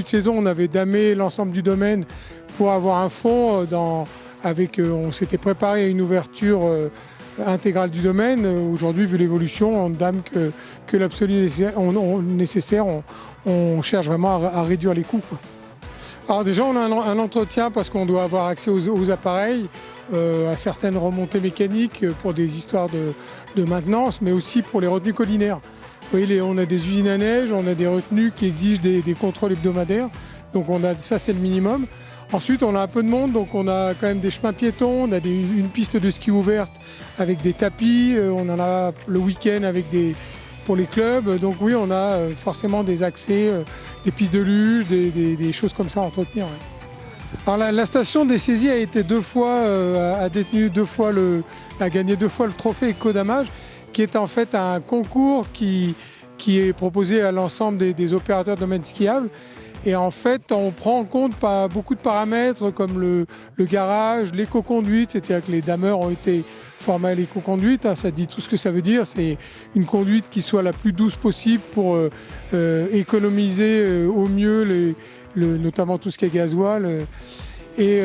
début de saison, on avait damé l'ensemble du domaine pour avoir un fond on s'était préparé à une ouverture intégrale du domaine. Aujourd'hui, vu l'évolution, on ne dame que l'absolu nécessaire. On cherche vraiment à réduire les coûts, quoi. Alors déjà, on a un entretien parce qu'on doit avoir accès aux appareils, à certaines remontées mécaniques pour des histoires de maintenance, mais aussi pour les retenues collinaires. Vous voyez, on a des usines à neige, on a des retenues qui exigent des contrôles hebdomadaires. Donc ça, c'est le minimum. Ensuite, on a un peu de monde, donc on a quand même des chemins piétons, on a une piste de ski ouverte avec des tapis, on en a le week-end pour les clubs. Donc oui, on a forcément des accès, des pistes de luge, des choses comme ça à entretenir. Ouais. Alors la station des saisies a été a gagné 2 fois le trophée Éco-Damage, qui est en fait un concours qui est proposé à l'ensemble des opérateurs de domaine skiable. Et en fait, on prend en compte beaucoup de paramètres comme le garage, l'éco-conduite, c'est-à-dire que les dameurs ont été formés à l'éco-conduite. Ça dit tout ce que ça veut dire. C'est une conduite qui soit la plus douce possible pour économiser au mieux notamment tout ce qui est gasoil. Et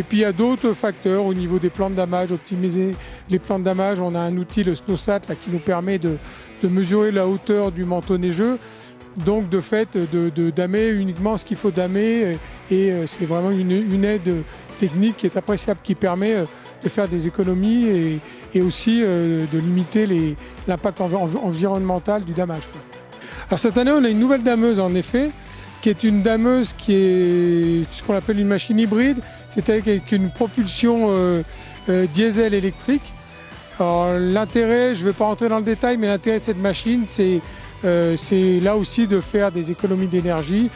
puis il y a d'autres facteurs au niveau des plans de damage, optimiser les plans de damage. On a un outil, le SnowSat, qui nous permet de mesurer la hauteur du manteau neigeux. Donc de fait de damer uniquement ce qu'il faut damer, et c'est vraiment une aide technique qui est appréciable, qui permet de faire des économies et aussi de limiter l'impact environnemental du damage, quoi. Alors cette année, on a une nouvelle dameuse en effet, qui est une dameuse qui est ce qu'on appelle une machine hybride, c'est-à-dire avec une propulsion diesel électrique. Alors l'intérêt, je ne vais pas rentrer dans le détail, mais l'intérêt de cette machine, c'est là aussi de faire des économies d'énergie.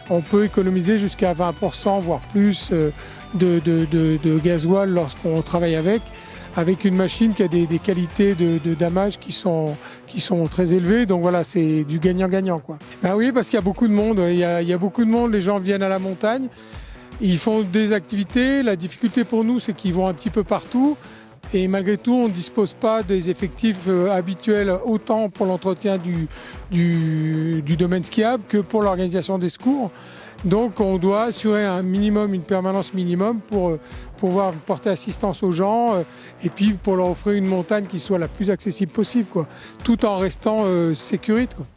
On peut économiser jusqu'à 20%, voire plus, de gasoil lorsqu'on travaille avec une machine qui a des qualités de damage qui sont très élevées. Donc voilà, c'est du gagnant-gagnant, quoi. Ben oui, parce qu'il y a beaucoup de monde. Il y a beaucoup de monde, les gens viennent à la montagne, ils font des activités. La difficulté pour nous, c'est qu'ils vont un petit peu partout. Et malgré tout, on ne dispose pas des effectifs habituels autant pour l'entretien du domaine skiable que pour l'organisation des secours. Donc on doit assurer une permanence minimum pour pouvoir porter assistance aux gens et puis pour leur offrir une montagne qui soit la plus accessible possible, quoi, tout en restant sécuritaire, quoi.